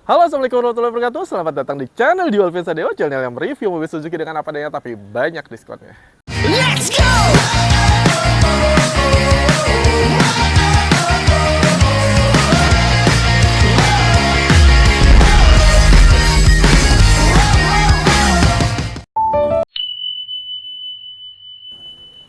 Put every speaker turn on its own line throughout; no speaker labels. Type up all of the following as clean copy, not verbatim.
Halo, assalamualaikum warahmatullahi wabarakatuh. Selamat datang di channel Dual Vinsa Deo, channel yang mereview mobil Suzuki dengan apa adanya tapi banyak diskonnya.
Let's go!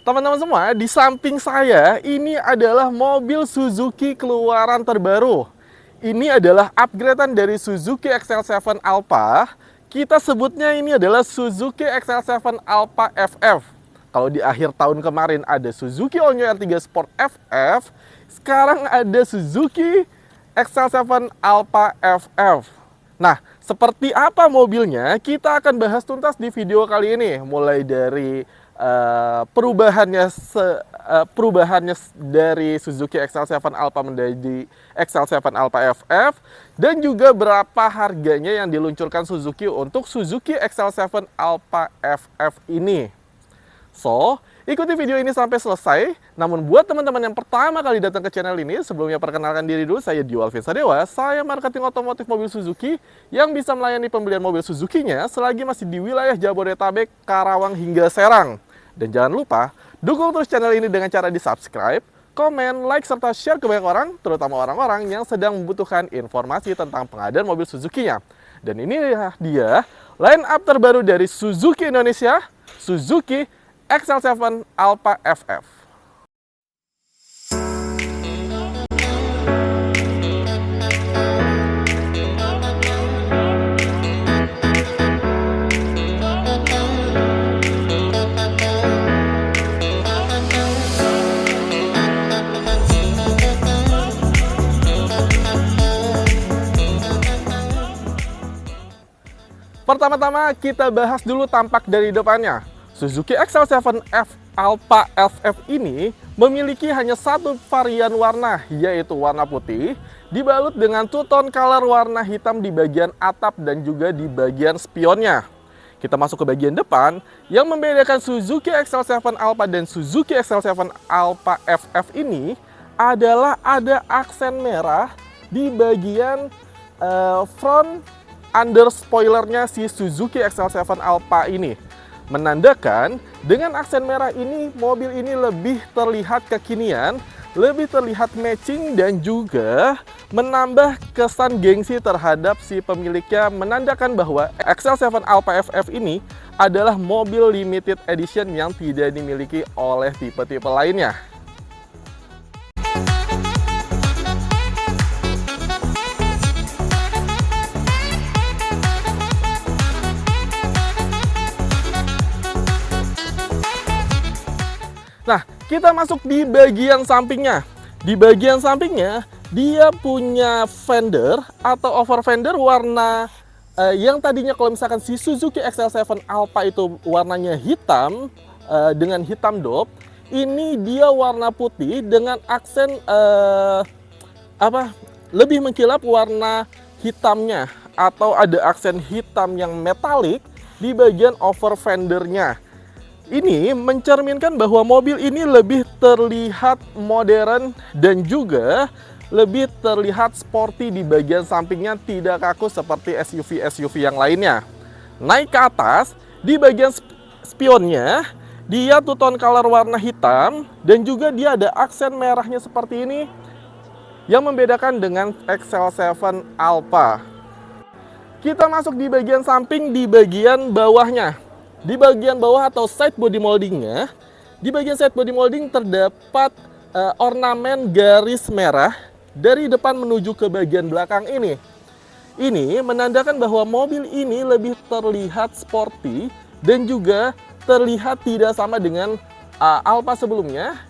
Teman-teman semua, di samping saya ini adalah mobil Suzuki keluaran terbaru. Ini adalah upgradean dari Suzuki XL7 Alpha. Kita sebutnya ini adalah Suzuki XL7 Alpha FF. Kalau di akhir tahun kemarin ada Suzuki Onyo R3 Sport FF, sekarang ada Suzuki XL7 Alpha FF. Nah, seperti apa mobilnya? Kita akan bahas tuntas di video kali ini. Mulai dari perubahannya dari Suzuki XL7 Alpha menjadi XL7 Alpha FF, dan juga berapa harganya yang diluncurkan Suzuki untuk Suzuki XL7 Alpha FF ini. So, ikuti video ini sampai selesai. Namun buat teman-teman yang pertama kali datang ke channel ini, sebelumnya perkenalkan diri dulu, saya Dual Vinsa Dewa. Saya marketing otomotif mobil Suzuki yang bisa melayani pembelian mobil Suzuki-nya selagi masih di wilayah Jabodetabek, Karawang hingga Serang. Dan jangan lupa, dukung terus channel ini dengan cara di-subscribe, komen, like, serta share ke banyak orang, terutama orang-orang yang sedang membutuhkan informasi tentang pengadaan mobil Suzuki-nya. Dan ini dia line up terbaru dari Suzuki Indonesia, Suzuki XL7 Alpha FF. Pertama-tama kita bahas dulu tampak dari depannya. Suzuki XL7 Alpha FF ini memiliki hanya satu varian warna, yaitu warna putih, dibalut dengan two-tone color warna hitam di bagian atap dan juga di bagian spionnya. Kita masuk ke bagian depan, yang membedakan Suzuki XL7 Alpha dan Suzuki XL7 Alpha FF ini adalah ada aksen merah di bagian front under spoilernya si Suzuki XL7 Alpha ini. Menandakan dengan aksen merah ini, mobil ini lebih terlihat kekinian, lebih terlihat matching, dan juga menambah kesan gengsi terhadap si pemiliknya, menandakan bahwa XL7 Alpha FF ini adalah mobil limited edition yang tidak dimiliki oleh tipe-tipe lainnya. Nah, kita masuk di bagian sampingnya. Di bagian sampingnya, dia punya fender atau over fender warna yang tadinya kalau misalkan si Suzuki XL7 Alpha itu warnanya hitam dengan hitam dop, ini dia warna putih dengan aksen lebih mengkilap warna hitamnya, atau ada aksen hitam yang metalik di bagian over fendernya. Ini mencerminkan bahwa mobil ini lebih terlihat modern dan juga lebih terlihat sporty di bagian sampingnya, tidak kaku seperti SUV-SUV yang lainnya. Naik ke atas, di bagian spionnya, dia two-tone color warna hitam dan juga dia ada aksen merahnya seperti ini yang membedakan dengan XL7 Alpha. Kita masuk di bagian samping, di bagian bawahnya. Di bagian bawah atau side body moldingnya, di bagian side body molding terdapat ornamen garis merah dari depan menuju ke bagian belakang ini. Ini menandakan bahwa mobil ini lebih terlihat sporty dan juga terlihat tidak sama dengan Alpha sebelumnya.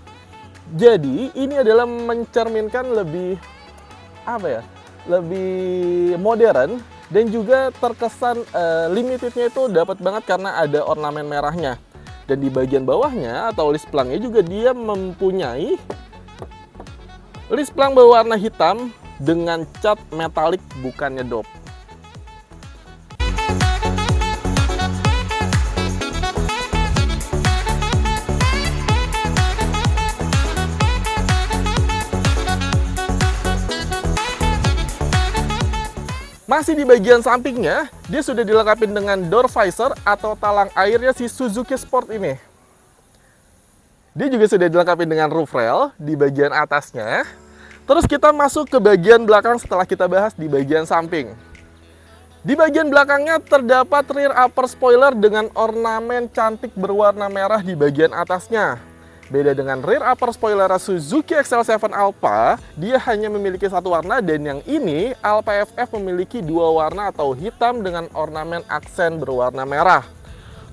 Jadi ini adalah mencerminkan lebih lebih modern. Dan juga terkesan limitednya itu dapat banget karena ada ornamen merahnya. Dan di bagian bawahnya atau list plangnya juga dia mempunyai list plang berwarna hitam dengan cat metalik, bukannya dop. Masih di bagian sampingnya, dia sudah dilengkapi dengan door visor atau talang airnya si Suzuki Sport ini. Dia juga sudah dilengkapi dengan roof rail di bagian atasnya. Terus kita masuk ke bagian belakang setelah kita bahas di bagian samping. Di bagian belakangnya terdapat rear upper spoiler dengan ornamen cantik berwarna merah di bagian atasnya. Beda dengan rear upper spoiler Suzuki XL7 Alpha, dia hanya memiliki satu warna, dan yang ini Alpha FF memiliki dua warna atau hitam dengan ornamen aksen berwarna merah.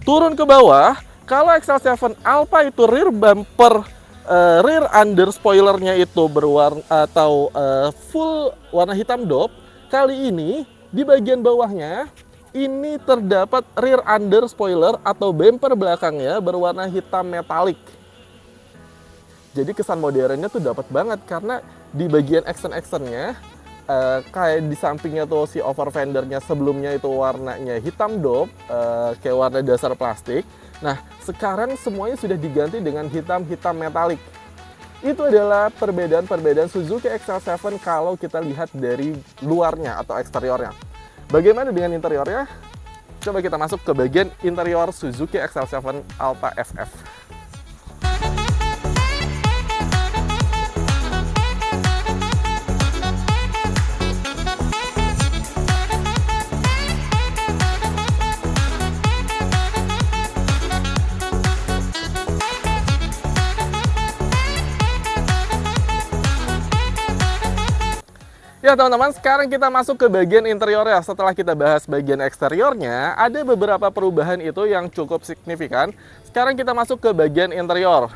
Turun ke bawah, kalau XL7 Alpha itu rear bumper, rear under spoilernya itu berwarna atau full warna hitam dop, kali ini di bagian bawahnya ini terdapat rear under spoiler atau bumper belakangnya berwarna hitam metalik. Jadi kesan modernnya tuh dapat banget karena di bagian accent-accentnya kayak di sampingnya tuh si over fendernya sebelumnya itu warnanya hitam dop, kayak warna dasar plastik. Nah, sekarang semuanya sudah diganti dengan hitam-hitam metalik. Itu adalah perbedaan-perbedaan Suzuki XL7 kalau kita lihat dari luarnya atau eksteriornya. Bagaimana dengan interiornya? Coba kita masuk ke bagian interior Suzuki XL7 Alpha FF. Ya teman-teman, sekarang kita masuk ke bagian interiornya. Setelah kita bahas bagian eksteriornya, ada beberapa perubahan itu yang cukup signifikan. Sekarang kita masuk ke bagian interior.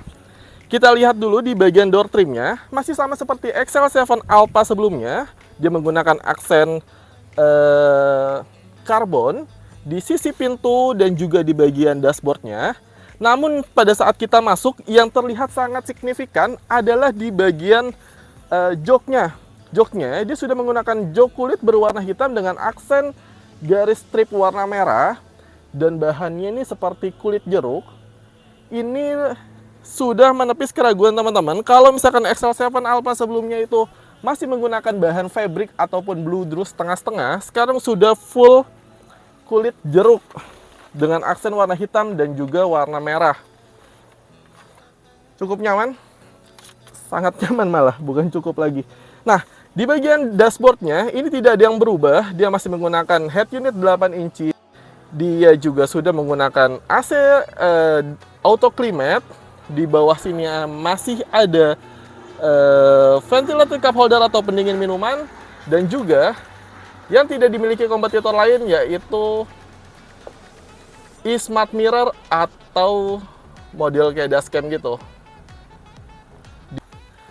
Kita lihat dulu di bagian door trimnya, masih sama seperti XL7 Alpha sebelumnya. Dia menggunakan aksen karbon di sisi pintu dan juga di bagian dashboardnya. Namun pada saat kita masuk, yang terlihat sangat signifikan adalah di bagian joknya. Joknya dia sudah menggunakan jok kulit berwarna hitam dengan aksen garis strip warna merah, dan bahannya ini seperti kulit jeruk. Ini sudah menepis keraguan teman-teman. Kalau misalkan XL7 Alpha sebelumnya itu masih menggunakan bahan fabric ataupun blue druce setengah-setengah, sekarang sudah full kulit jeruk dengan aksen warna hitam dan juga warna merah. Cukup nyaman, sangat nyaman malah, bukan cukup lagi. Nah, di bagian dashboardnya ini tidak ada yang berubah, dia masih menggunakan head unit 8 inci. Dia juga sudah menggunakan AC auto climate. Di bawah sini masih ada ventilator cup holder atau pendingin minuman, dan juga yang tidak dimiliki kompetitor lain yaitu e-smart mirror atau model kayak dashcam gitu.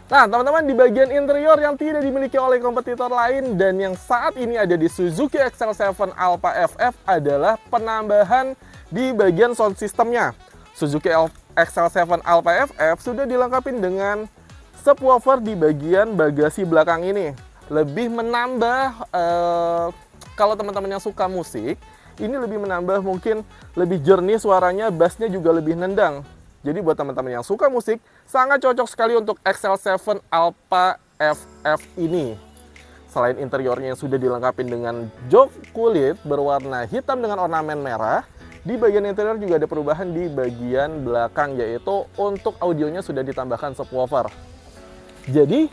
Nah teman-teman, di bagian interior yang tidak dimiliki oleh kompetitor lain dan yang saat ini ada di Suzuki XL7 Alpha FF adalah penambahan di bagian sound systemnya. Suzuki XL7 Alpha FF sudah dilengkapi dengan subwoofer di bagian bagasi belakang ini. Lebih menambah, kalau teman-teman yang suka musik, ini lebih menambah, mungkin lebih jernih suaranya, bassnya juga lebih nendang. Jadi buat teman-teman yang suka musik, sangat cocok sekali untuk XL7 Alpha FF ini. Selain interiornya yang sudah dilengkapi dengan jok kulit berwarna hitam dengan ornamen merah, di bagian interior juga ada perubahan di bagian belakang, yaitu untuk audionya sudah ditambahkan subwoofer. Jadi,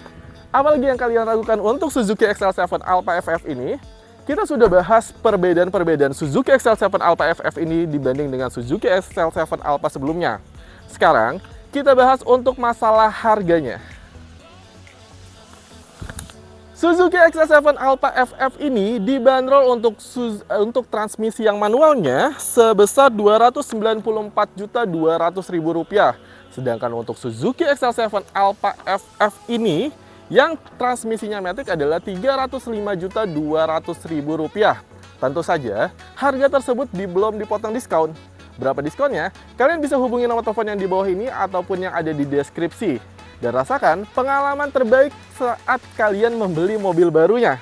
apalagi yang kalian ragukan untuk Suzuki XL7 Alpha FF ini? Kita sudah bahas perbedaan-perbedaan Suzuki XL7 Alpha FF ini dibanding dengan Suzuki XL7 Alpha sebelumnya. Sekarang kita bahas untuk masalah harganya. Suzuki XL7 Alpha FF ini dibanderol untuk transmisi yang manualnya sebesar Rp294.200.000. Sedangkan untuk Suzuki XL7 Alpha FF ini yang transmisinya matic adalah Rp305.200.000. Tentu saja harga tersebut belum dipotong diskon. Berapa diskonnya? Kalian bisa hubungi nomor telepon yang di bawah ini ataupun yang ada di deskripsi. Dan rasakan pengalaman terbaik saat kalian membeli mobil barunya.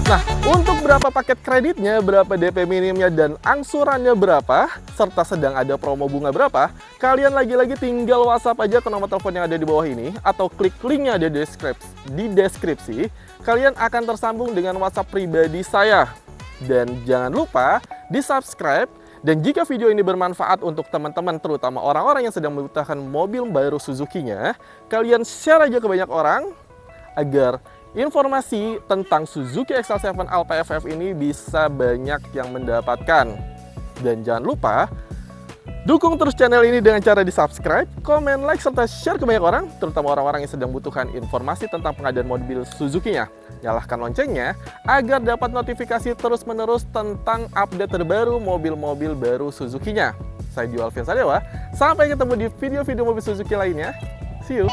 Nah, untuk berapa paket kreditnya, berapa DP minimnya, dan angsurannya berapa, serta sedang ada promo bunga berapa, Kalian lagi-lagi tinggal WhatsApp aja ke nomor telepon yang ada di bawah ini, atau klik linknya di deskripsi, kalian akan tersambung dengan WhatsApp pribadi saya. Dan jangan lupa di-subscribe. Dan jika video ini bermanfaat untuk teman-teman, terutama orang-orang yang sedang membutuhkan mobil baru Suzuki-nya, kalian share aja ke banyak orang agar informasi tentang Suzuki XL7 Alpha FF ini bisa banyak yang mendapatkan. Dan jangan lupa dukung terus channel ini dengan cara di-subscribe, komen, like, serta share ke banyak orang, terutama orang-orang yang sedang membutuhkan informasi tentang pengadaan mobil Suzuki-nya. Nyalakan loncengnya agar dapat notifikasi terus-menerus tentang update terbaru mobil-mobil baru Suzuki-nya. Saya Dio Alfian Sadewa, sampai ketemu di video-video mobil Suzuki lainnya. See you!